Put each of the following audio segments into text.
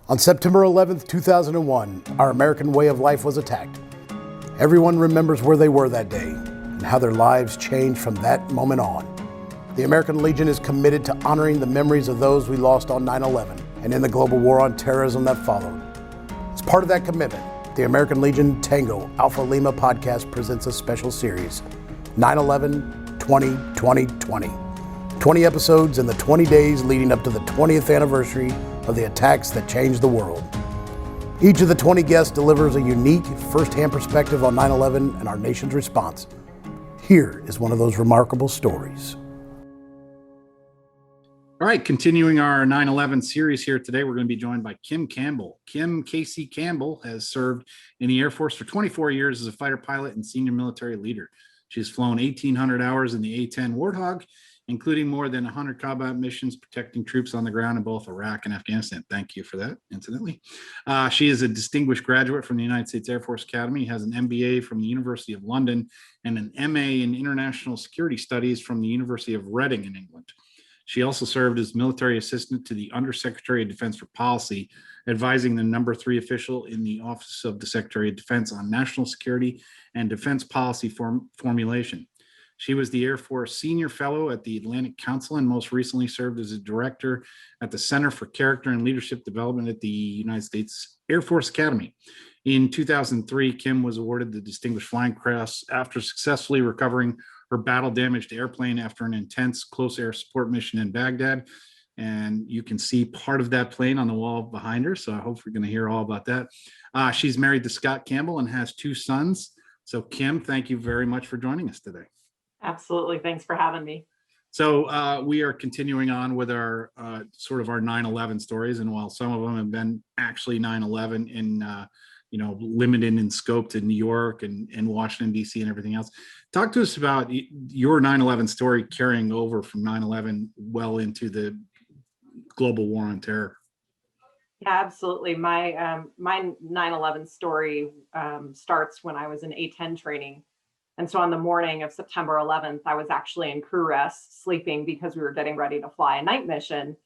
On September 11th, 2001, our American way of life was attacked. Everyone remembers where they were that day and how their lives changed from that moment on. The American Legion is committed to honoring the memories of those we lost on 9/11 and in the global war on terrorism that followed. As part of that commitment, the American Legion Tango Alpha Lima podcast presents a special series, 9/11-20-20-20. 20 episodes in the 20 days leading up to the 20th anniversary of the attacks that changed the world. Each of the 20 guests delivers a unique, first-hand perspective on 9/11 and our nation's response. Here is one of those remarkable stories. All right, continuing our 9/11 series here today, we're going to be joined by Kim Campbell. Kim Casey Campbell has served in the Air Force for 24 years as a fighter pilot and senior military leader. She has flown 1,800 hours in the A-10 Warthog, including more than 100 combat missions protecting troops on the ground in both Iraq and Afghanistan. Thank you for that, incidentally. She is a distinguished graduate from the United States Air Force Academy, has an MBA from the University of London, and an MA in International Security Studies from the University of Reading in England. She also served as military assistant to the Undersecretary of Defense for Policy, advising the number 3 official in the Office of the Secretary of Defense on national security and defense policy formulation. She was the Air Force Senior Fellow at the Atlantic Council and most recently served as a director at the Center for Character and Leadership Development at the United States Air Force Academy. In 2003, Kim was awarded the Distinguished Flying Cross after successfully recovering her battle-damaged airplane after an intense close air support mission in Baghdad. And you can see part of that plane on the wall behind her, so I hope we're going to hear all about that. She's married to Scott Campbell and has 2 sons. So Kim, thank you very much for joining us today. Absolutely. Thanks for having me. So we are continuing on with our sort of our 9/11 stories. And while some of them have been actually 9/11 in, limited in scope to New York and Washington, D.C. and everything else, talk to us about your 9/11 story carrying over from 9/11 well into the global war on terror. Yeah, absolutely. My 9/11 story starts when I was in A-10 training. And so on the morning of September 11th, I was actually in crew rest, sleeping because we were getting ready to fly a night mission.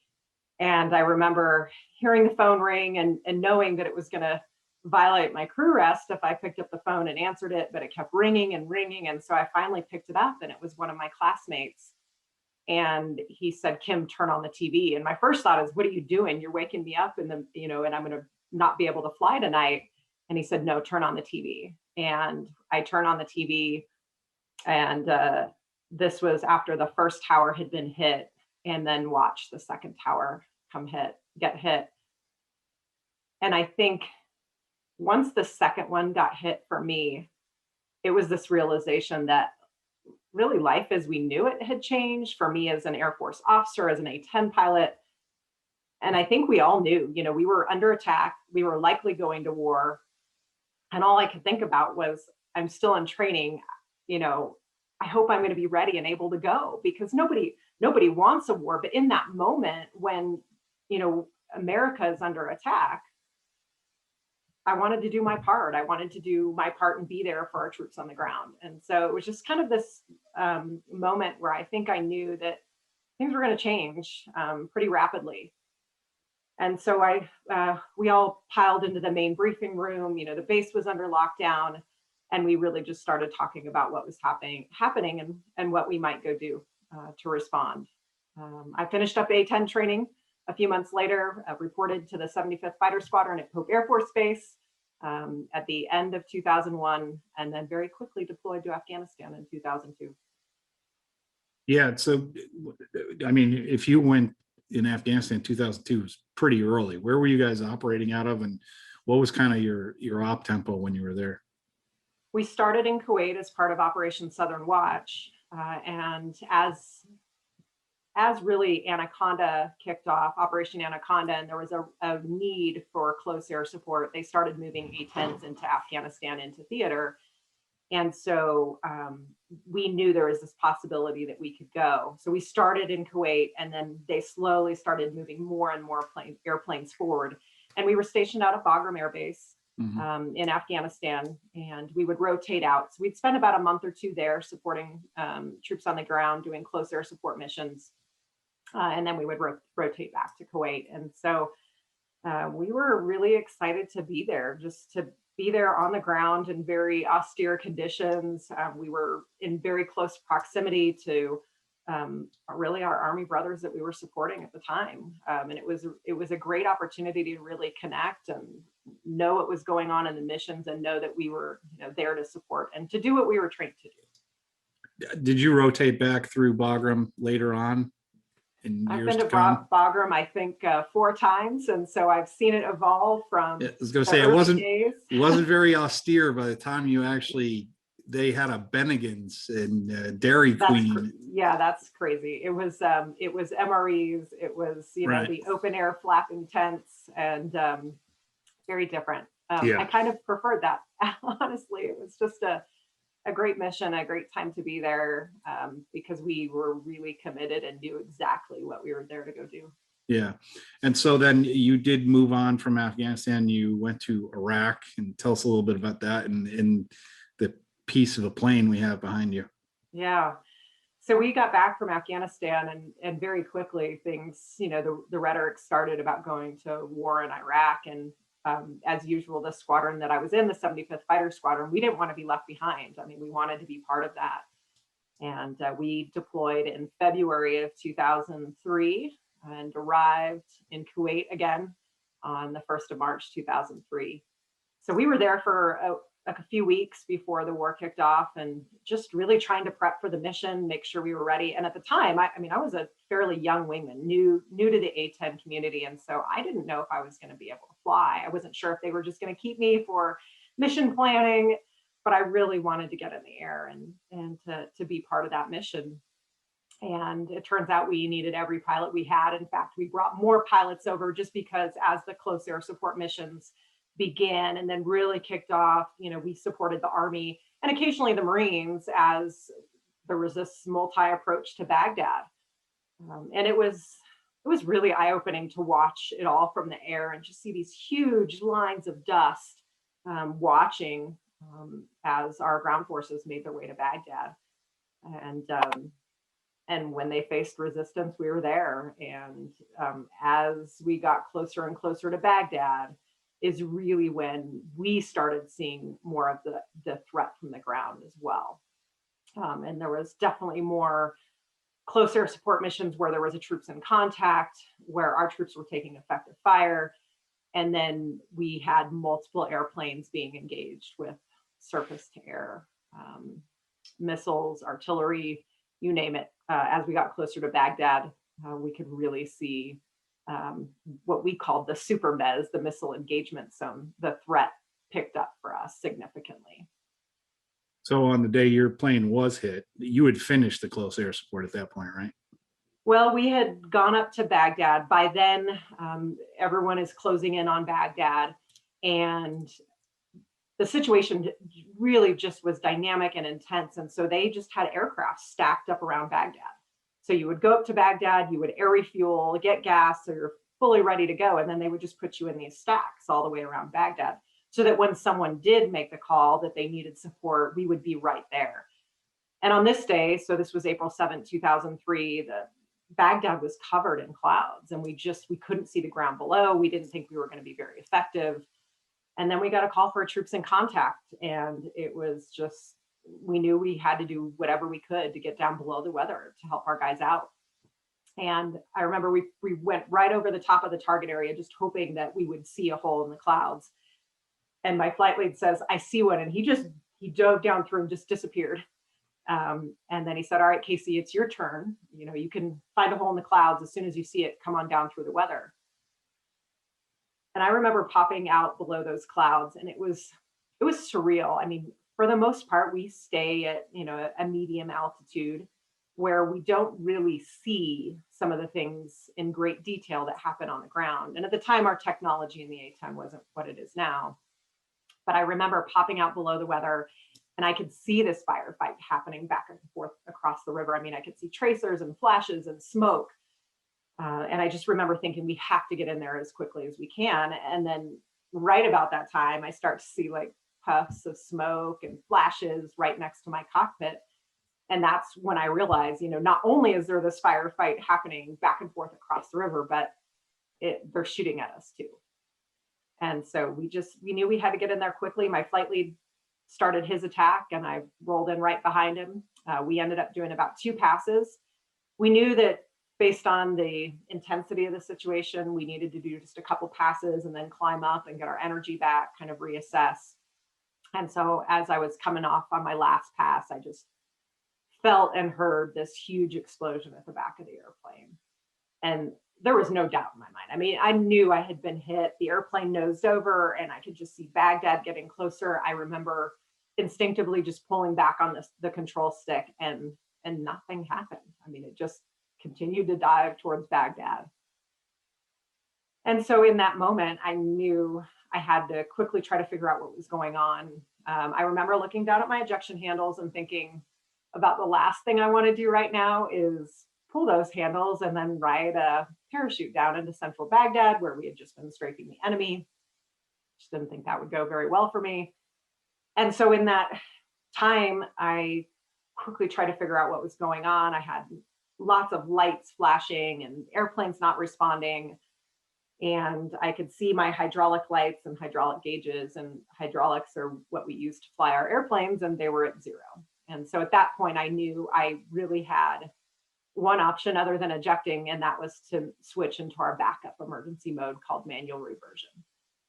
And I remember hearing the phone ring and knowing that it was going to violate my crew rest if I picked up the phone and answered it, but it kept ringing and ringing. And so I finally picked it up, and it was one of my classmates. And he said, "Kim, turn on the TV." And my first thought is, what are you doing? You're waking me up and I'm going to not be able to fly tonight. And he said, "No, turn on the TV." And I turned on the TV, and this was after the first tower had been hit, and then watched the second tower get hit. And I think once the second one got hit for me, it was this realization that really life as we knew it had changed for me as an Air Force officer, as an A-10 pilot. And I think we all knew, we were under attack, we were likely going to war. And all I could think about was, I'm still in training, I hope I'm going to be ready and able to go, because nobody wants a war. But in that moment when, America is under attack, I wanted to do my part. I wanted to do my part and be there for our troops on the ground. And so it was just kind of this moment where I think I knew that things were going to change pretty rapidly. And so we all piled into the main briefing room. The base was under lockdown, and we really just started talking about what was happening and what we might go do to respond. I finished up A-10 training a few months later, reported to the 75th Fighter Squadron at Pope Air Force Base at the end of 2001, and then very quickly deployed to Afghanistan in 2002. Yeah, so, I mean, if you went in Afghanistan in 2002, it was pretty early. Where were you guys operating out of, and what was kind of your op tempo when you were there? We started in Kuwait as part of Operation Southern Watch, and as really Anaconda kicked off, Operation Anaconda, and there was a need for close air support, they started moving A-10s into Afghanistan, into theater. And so we knew there was this possibility that we could go. So we started in Kuwait, and then they slowly started moving more and more airplanes forward. And we were stationed out of Bagram Air Base in Afghanistan, and we would rotate out. So we'd spend about a month or two there supporting troops on the ground, doing close air support missions. And then we would rotate back to Kuwait. And so we were really excited to be there, just to be there on the ground in very austere conditions. We were in very close proximity to really our Army brothers that we were supporting at the time. And it was a great opportunity to really connect and know what was going on in the missions and know that we were there to support and to do what we were trained to do. Did you rotate back through Bagram later on in I've years been to to come? Bagram, I think 4 times. And so I've seen it evolve from I was going to the say, early it wasn't very austere by the time you actually, they had a Bennigan's and Dairy Queen. Yeah, that's crazy. It was MREs. It was, Right. the open air flapping tents, and very different. Yeah. I kind of preferred that. Honestly, it was just a great mission, a great time to be there, because we were really committed and knew exactly what we were there to go do. Yeah. And so then you did move on from Afghanistan. You went to Iraq, and tell us a little bit about that and the piece of a plane we have behind you. Yeah. So we got back from Afghanistan, and very quickly things, the rhetoric started about going to war in Iraq. And as usual, the squadron that I was in, the 75th Fighter Squadron, we didn't want to be left behind. I mean, we wanted to be part of that. And we deployed in February of 2003 and arrived in Kuwait again on the 1st of March 2003. So we were there for a few weeks before the war kicked off, and just really trying to prep for the mission, make sure we were ready. And at the time, I was a fairly young wingman, new to the A-10 community. And so I didn't know if I was going to be able to fly. I wasn't sure if they were just going to keep me for mission planning, but I really wanted to get in the air and to be part of that mission. And it turns out we needed every pilot we had. In fact, we brought more pilots over just because as the close air support missions began and then really kicked off, we supported the Army and occasionally the Marines as the resist multi-approach to Baghdad. And it was really eye-opening to watch it all from the air and just see these huge lines of dust watching as our ground forces made their way to Baghdad. And when they faced resistance, we were there. And as we got closer and closer to Baghdad is really when we started seeing more of the threat from the ground as well. And there was definitely more close air support missions where there was a troops in contact, where our troops were taking effective fire. And then we had multiple airplanes being engaged with surface to air, missiles, artillery, you name it. As we got closer to Baghdad, we could really see what we called the super MES, the missile engagement zone. The threat picked up for us significantly. So on the day your plane was hit, you had finished the close air support at that point, right? Well, we had gone up to Baghdad. By then, everyone is closing in on Baghdad. And the situation really just was dynamic and intense. And so they just had aircraft stacked up around Baghdad. So you would go up to Baghdad, you would air refuel, get gas, so you're fully ready to go. And then they would just put you in these stacks all the way around Baghdad so that when someone did make the call that they needed support, we would be right there. And on this day, so this was April 7th, 2003, the Baghdad was covered in clouds and we couldn't see the ground below. We didn't think we were going to be very effective. And then we got a call for troops in contact. And it was just, we knew we had to do whatever we could to get down below the weather to help our guys out. And I remember we went right over the top of the target area, just hoping that we would see a hole in the clouds. And my flight lead says, I see one. And he dove down through and just disappeared. And then he said, all right, Casey, it's your turn. You can find a hole in the clouds. As soon as you see it, come on down through the weather. And I remember popping out below those clouds, and it was surreal. I mean, for the most part, we stay at, a medium altitude where we don't really see some of the things in great detail that happen on the ground. And at the time, our technology in the A-10 wasn't what it is now. But I remember popping out below the weather, and I could see this firefight happening back and forth across the river. I mean, I could see tracers and flashes and smoke. And I just remember thinking, we have to get in there as quickly as we can. And then right about that time, I start to see like puffs of smoke and flashes right next to my cockpit. And that's when I realized, not only is there this firefight happening back and forth across the river, but they're shooting at us too. And so we knew we had to get in there quickly. My flight lead started his attack and I rolled in right behind him. We ended up doing about 2 passes. We knew that based on the intensity of the situation, we needed to do just a couple passes and then climb up and get our energy back, kind of reassess. And so as I was coming off on my last pass, I just felt and heard this huge explosion at the back of the airplane. And there was no doubt in my mind. I mean, I knew I had been hit. The airplane nosed over and I could just see Baghdad getting closer. I remember instinctively just pulling back on the control stick and nothing happened. I mean, it just continued to dive towards Baghdad. And so in that moment, I knew I had to quickly try to figure out what was going on. I remember looking down at my ejection handles and thinking about the last thing I want to do right now is pull those handles and then ride a parachute down into central Baghdad where we had just been scraping the enemy. Just didn't think that would go very well for me. And so in that time, I quickly tried to figure out what was going on. I had lots of lights flashing and airplanes not responding. And I could see my hydraulic lights and hydraulic gauges, and hydraulics are what we use to fly our airplanes, and they were at 0. And so at that point, I knew I really had one option other than ejecting, and that was to switch into our backup emergency mode called manual reversion.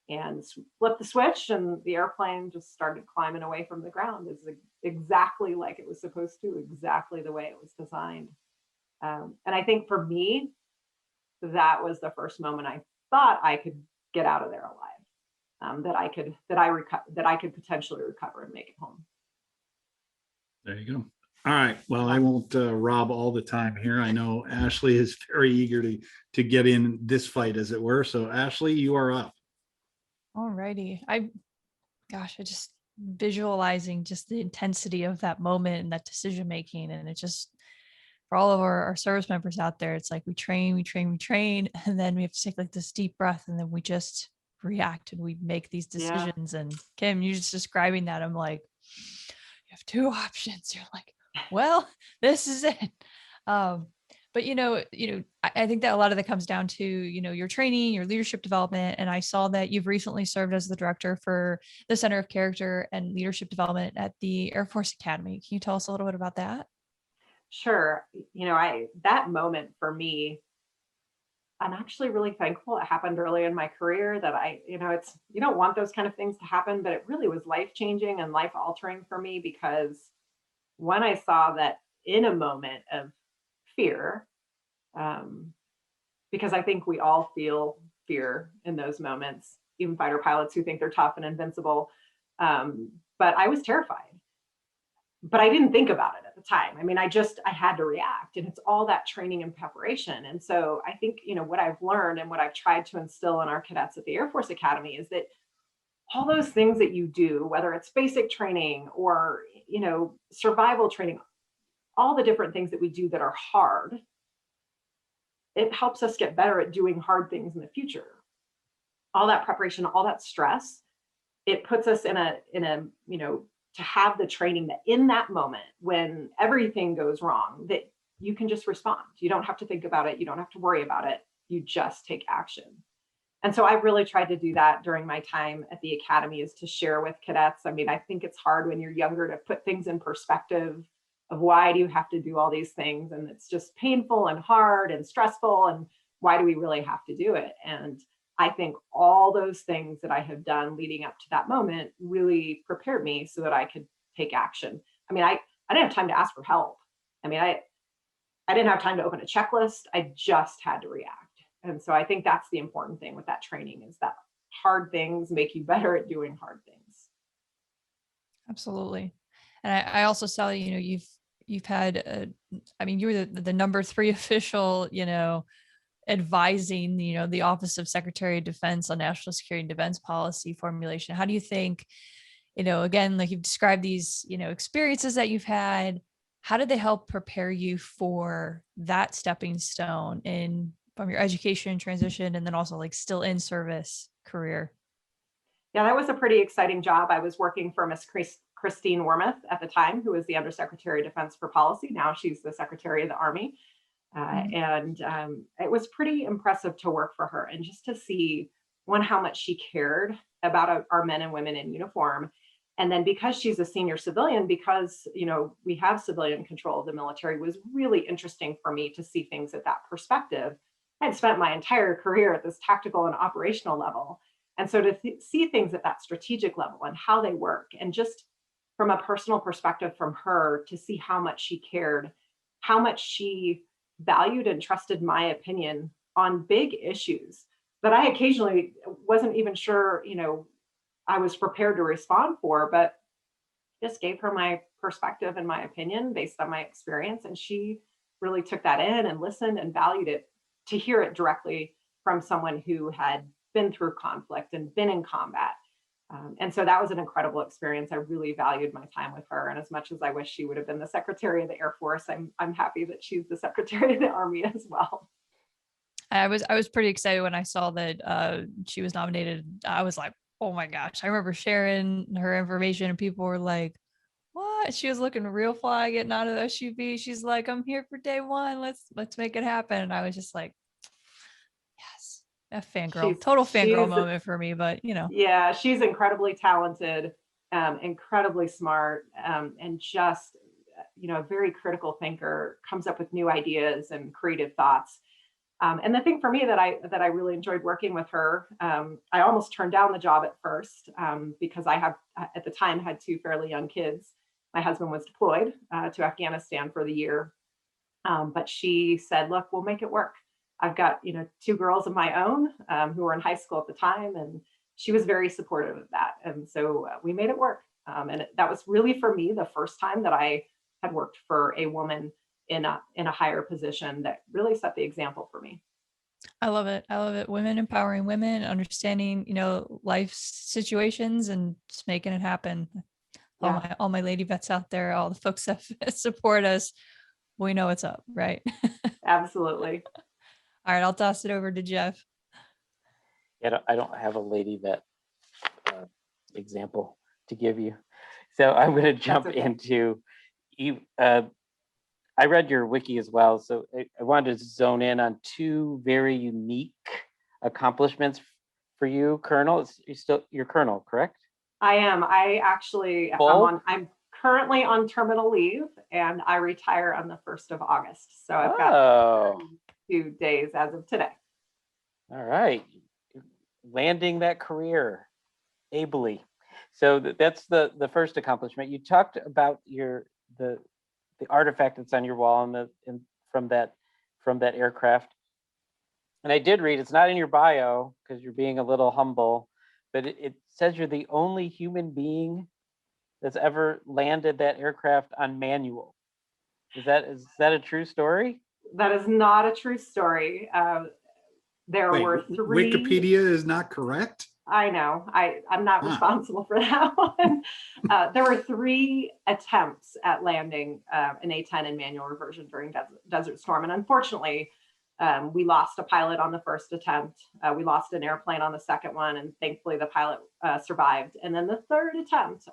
And flip the switch, and the airplane just started climbing away from the ground. It's exactly like it was supposed to, exactly the way it was designed. And I think for me, that was the first moment I thought I could get out of there alive, that I could potentially recover and make it home. There you go. All right. Well, I won't rob all the time here. I know Ashley is very eager to get in this fight, as it were. So Ashley, you are up. All righty. I just visualizing just the intensity of that moment and that decision making. And it just, for all of our service members out there, it's like we train, and then we have to take like this deep breath and then we just react and we make these decisions. Yeah. And Kim, you just describing that, I'm like, you have 2 options. You're like, well, this is it. But I think that a lot of that comes down to, your training, your leadership development. And I saw that you've recently served as the director for the Center of Character and Leadership Development at the Air Force Academy. Can you tell us a little bit about that? Sure. That moment for me, I'm actually really thankful it happened early in my career that you don't want those kind of things to happen, but it really was life-changing and life-altering for me, because when I saw that in a moment of fear, because I think we all feel fear in those moments, even fighter pilots who think they're tough and invincible. But I was terrified. But I didn't think about it at the time. I mean, I had to react, and it's all that training and preparation. And so I think, what I've learned and what I've tried to instill in our cadets at the Air Force Academy is that all those things that you do, whether it's basic training or, survival training, all the different things that we do that are hard, it helps us get better at doing hard things in the future. All that preparation, all that stress, it puts us in a, to have the training that in that moment when everything goes wrong, that you can just respond. You don't have to think about it. You don't have to worry about it. You just take action. And so I really tried to do that during my time at the academy, is to share with cadets. I mean, I think it's hard when you're younger to put things in perspective of why do you have to do all these things? And it's just painful and hard and stressful. And why do we really have to do it? And I think all those things that I have done leading up to that moment really prepared me so that I could take action. I mean, I didn't have time to ask for help. I mean, I didn't have time to open a checklist. I just had to react. And so I think that's the important thing with that training, is that hard things make you better at doing hard things. Absolutely. And I also saw, you've had, you were the number 3 official, advising, the Office of Secretary of Defense on national security and defense policy formulation. How do you think, again, like you've described these, experiences that you've had, how did they help prepare you for that stepping stone from your education transition and then also like still in service career? Yeah, that was a pretty exciting job. I was working for Miss Christine Wormuth at the time, who was the Undersecretary of Defense for Policy. Now she's the Secretary of the Army. And it was pretty impressive to work for her and just to see one, how much she cared about our men and women in uniform. And then because she's a senior civilian, because, you know, we have civilian control of the military, was really interesting for me to see things at that perspective. I'd spent my entire career at this tactical and operational level. And so to see things at that strategic level and how they work, and just from a personal perspective from her, to see how much she cared, how much she valued and trusted my opinion on big issues that I occasionally wasn't even sure, you know, I was prepared to respond for, but just gave her my perspective and my opinion based on my experience. And she really took that in and listened and valued it, to hear it directly from someone who had been through conflict and been in combat. And so that was an incredible experience. I really valued my time with her. And as much as I wish she would have been the Secretary of the Air Force, I'm happy that she's the Secretary of the Army as well. I was pretty excited when I saw that she was nominated. I was like, oh my gosh. I remember sharing her information and people were like, what? She was looking real fly getting out of the SUV. She's like, I'm here for day one. Let's make it happen. And I was just like, yes, a fangirl, total fangirl moment for me, but you know. Yeah, she's incredibly talented, incredibly smart, and just, you know, a very critical thinker, comes up with new ideas and creative thoughts. And the thing for me that I really enjoyed working with her, I almost turned down the job at first, because I have at the time had two fairly young kids. My husband was deployed to Afghanistan for the year, but she said, "Look, we'll make it work. I've got, you know, two girls of my own who were in high school at the time," and she was very supportive of that. And so we made it work. And that was really, for me, the first time that I had worked for a woman in a higher position that really set the example for me. I love it. I love it. Women empowering women, understanding, you know, life situations and just making it happen. Yeah. All my lady vets out there, all the folks that support us, we know what's up, right? Absolutely. All right, I'll toss it over to Jeff. Yeah, I don't have a lady vet example to give you. So I'm going to jump into you. I read your wiki as well, so I wanted to zone in on two very unique accomplishments for you, Colonel. You're Colonel, correct? I am. I actually, I'm currently on terminal leave, and I retire on the 1st of August. So I've got 2 days as of today. All right. Landing that career ably. So that's the first accomplishment. You talked about the artifact that's on your wall from that aircraft. And I did read, it's not in your bio because you're being a little humble, but it says you're the only human being that's ever landed that aircraft on manual. Is that a true story? That is not a true story. There were 3. Wikipedia is not correct. I know. I'm not responsible for that one. There were 3 attempts at landing an A-10 in manual reversion during Desert Storm. And unfortunately, we lost a pilot on the first attempt. We lost an airplane on the second one, and thankfully the pilot survived. And then the third attempt,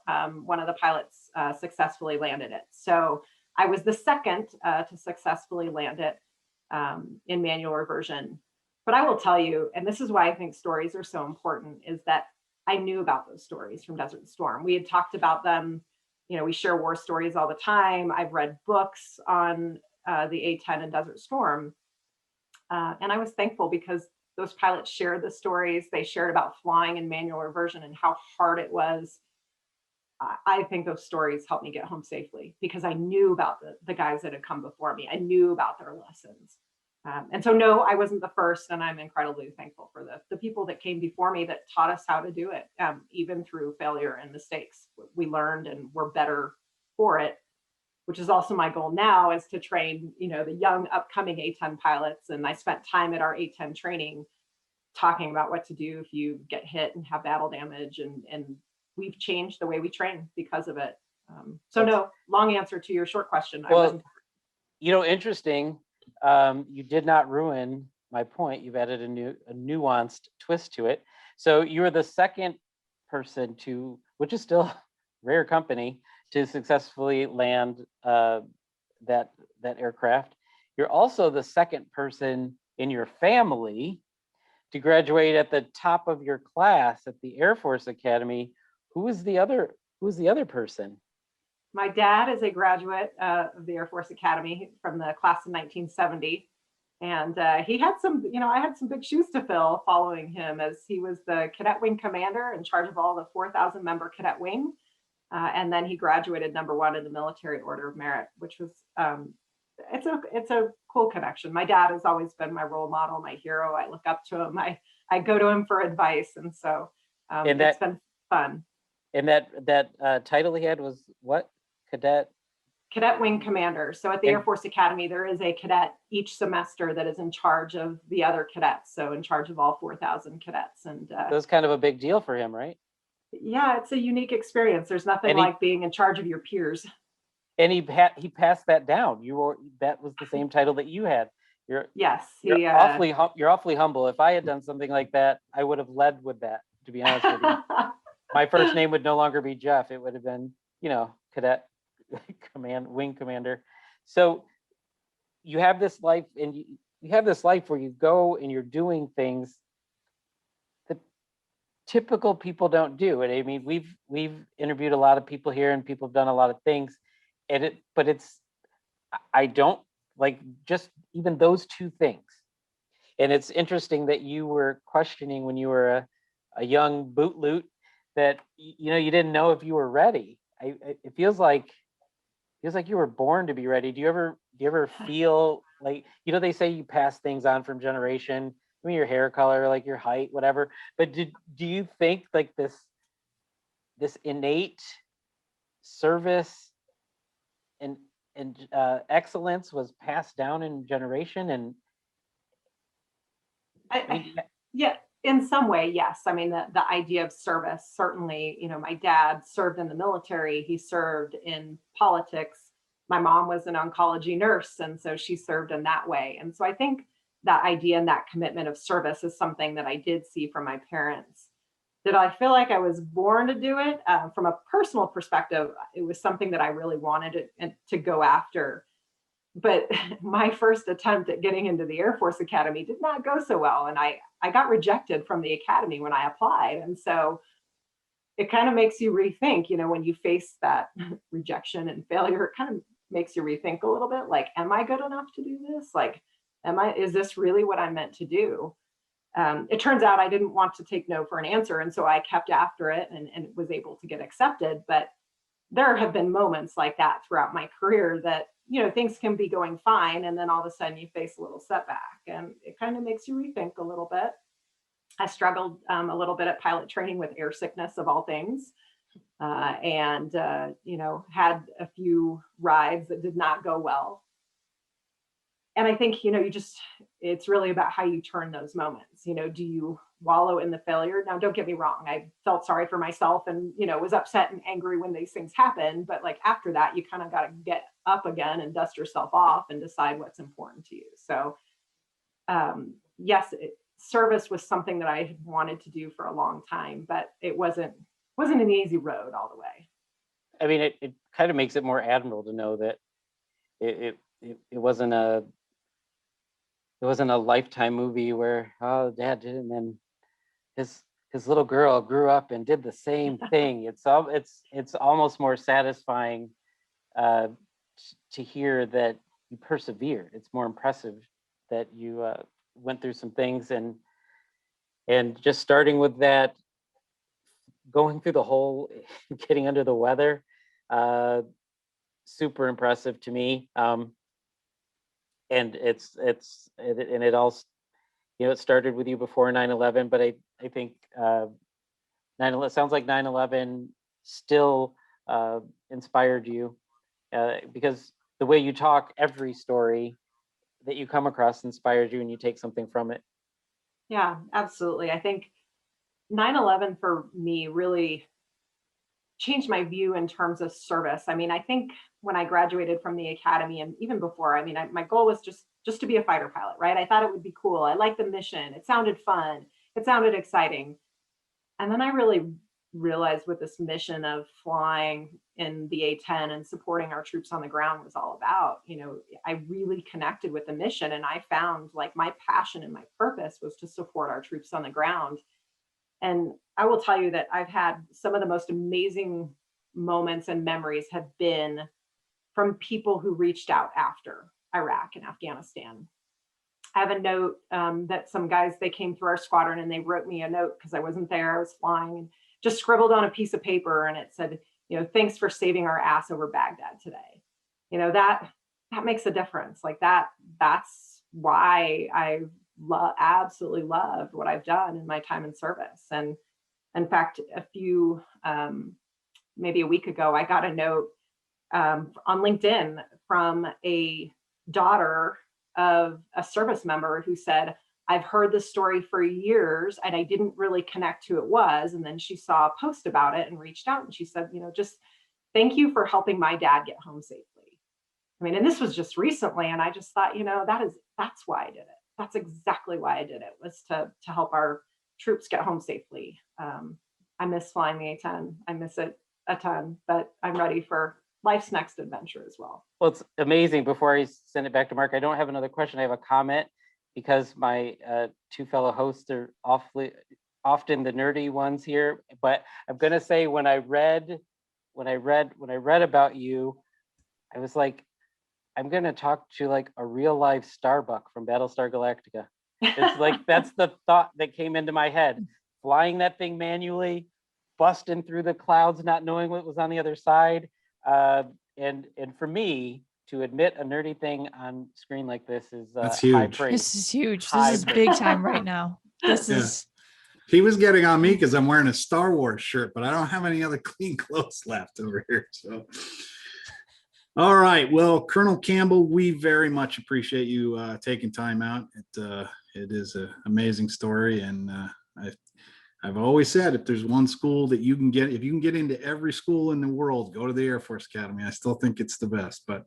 one of the pilots successfully landed it. So I was the second to successfully land it in manual reversion. But I will tell you, and this is why I think stories are so important, is that I knew about those stories from Desert Storm. We had talked about them. You know, we share war stories all the time. I've read books on the A-10 and Desert Storm. And I was thankful because those pilots shared the stories. They shared about flying in manual reversion and how hard it was. I think those stories helped me get home safely because I knew about the guys that had come before me. I knew about their lessons. And so, no, I wasn't the first, and I'm incredibly thankful for the people that came before me that taught us how to do it, even through failure and mistakes. We learned and we're better for it, which is also my goal now, is to train, you know, the young upcoming A-10 pilots. And I spent time at our A-10 training talking about what to do if you get hit and have battle damage, and we've changed the way we train because of it. So no, long answer to your short question. Well, I wasn't. You know, interesting. You did not ruin my point. You've added a nuanced twist to it. So you were the second person which is still rare company, to successfully land that aircraft. You're also the second person in your family to graduate at the top of your class at the Air Force Academy. Who was the other person? My dad is a graduate of the Air Force Academy from the class of 1970. And he had some, I had some big shoes to fill following him, as he was the cadet wing commander in charge of all the 4,000 member cadet wing. And then he graduated #1 in the Military Order of Merit, which was, it's a cool connection. My dad has always been my role model, my hero. I look up to him. I go to him for advice. And so it's been fun. And that title he had was what? Cadet wing commander. So at the Air Force Academy, there is a cadet each semester that is in charge of the other cadets. So in charge of all 4,000 cadets. And that was kind of a big deal for him, right? Yeah, it's a unique experience. There's nothing like being in charge of your peers. And he passed that down. That was the same title that you had. You're awfully humble. If I had done something like that, I would have led with that, to be honest with you. My first name would no longer be Jeff. It would have been, cadet wing commander. So you have this life, and you have this life where you go and you're doing things that typical people don't do. And I mean, we've interviewed a lot of people here, and people have done a lot of things, I don't like just even those two things. And it's interesting that you were questioning when you were a young boot loot that you didn't know if you were ready. It feels like you were born to be ready. Do you ever feel like, they say you pass things on from generation, I mean, your hair color, like your height, whatever, but do you think like this innate service and excellence was passed down in generation? And yeah, in some way, yes. I mean, the idea of service, certainly, my dad served in the military. He served in politics. My mom was an oncology nurse, and so she served in that way. And so I think that idea and that commitment of service is something that I did see from my parents. Did I feel like I was born to do it? From a personal perspective, it was something that I really wanted to go after. But my first attempt at getting into the Air Force Academy did not go so well. And I got rejected from the academy when I applied. And so it kind of makes you rethink, when you face that rejection and failure, it kind of makes you rethink a little bit, like, am I good enough to do this? Like, is this really what I'm meant to do? It turns out I didn't want to take no for an answer. And so I kept after it and was able to get accepted. But there have been moments like that throughout my career that, things can be going fine. And then all of a sudden you face a little setback, and it kind of makes you rethink a little bit. I struggled a little bit at pilot training with air sickness, of all things. And had a few rides that did not go well. And I think, it's really about how you turn those moments. Do you wallow in the failure? Now, don't get me wrong. I felt sorry for myself and, was upset and angry when these things happen. But like after that, you kind of got to get up again and dust yourself off and decide what's important to you. So yes, service was something that I had wanted to do for a long time, but it wasn't an easy road all the way. I mean, it kind of makes it more admirable to know that it wasn't a Lifetime movie where, oh, dad did it, and then his little girl grew up and did the same thing. It's almost more satisfying to hear that you persevered. It's more impressive that you went through some things, and just starting with that, going through the whole getting under the weather, super impressive to me. And it all, it started with you before 9/11, but I think 9/11 sounds like 9/11 still inspired you, because the way you talk, every story that you come across inspires you, and you take something from it. Yeah, absolutely. I think 9/11 for me really changed my view in terms of service. I mean, I think when I graduated from the academy, and even before, I mean, my goal was just to be a fighter pilot, right? I thought it would be cool. I liked the mission. It sounded fun. It sounded exciting. And then I really realized what this mission of flying in the A-10 and supporting our troops on the ground was all about. I really connected with the mission, and I found like my passion and my purpose was to support our troops on the ground. And I will tell you that I've had some of the most amazing moments and memories have been from people who reached out after Iraq and Afghanistan. I have a note that some guys, they came through our squadron and they wrote me a note because I wasn't there, I was flying, and just scribbled on a piece of paper, and it said, thanks for saving our ass over Baghdad today. That makes a difference. Like that's why I absolutely loved what I've done in my time in service. And in fact, maybe a week ago, I got a note on LinkedIn from a daughter of a service member who said, I've heard this story for years and I didn't really connect who it was. And then she saw a post about it and reached out, and she said, just thank you for helping my dad get home safely. And this was just recently. And I just thought, that's why I did it. That's exactly why I did it, was to help our troops get home safely. I miss flying the A-10. I miss it a ton, but I'm ready for life's next adventure as well. Well, it's amazing. Before I send it back to Mark, I don't have another question. I have a comment, because my two fellow hosts are often the nerdy ones here. But I'm gonna say, when I read about you, I was like, I'm gonna talk to like a real life Starbuck from Battlestar Galactica. It's like, that's the thought that came into my head. Flying that thing manually, busting through the clouds, not knowing what was on the other side. And for me to admit a nerdy thing on screen like this is That's high huge. praise. This is huge. High This is praise. big time right now. This is He was getting on me because I'm wearing a Star Wars shirt, but I don't have any other clean clothes left over here. So, all right. Well, Colonel Campbell, we very much appreciate you taking time out. It is an amazing story, and I've always said, if there's one school that you can get, if you can get into every school in the world, go to the Air Force Academy. I still think it's the best. But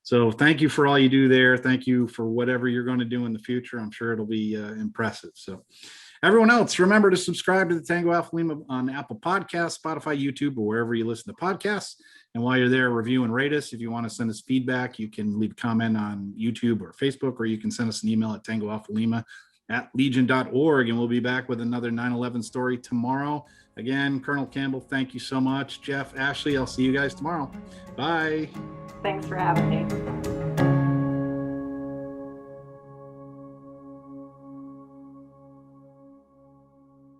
so thank you for all you do there. Thank you for whatever you're going to do in the future. I'm sure it'll be impressive. So everyone else, remember to subscribe to the Tango Alpha Lima on Apple Podcasts, Spotify, YouTube, or wherever you listen to podcasts. And while you're there, review and rate us. If you want to send us feedback, you can leave a comment on YouTube or Facebook, or you can send us an email at tangoalphalima@legion.org, and we'll be back with another 9/11 story tomorrow. Again, Colonel Campbell, thank you so much. Jeff, Ashley, I'll see you guys tomorrow. Bye. Thanks for having me.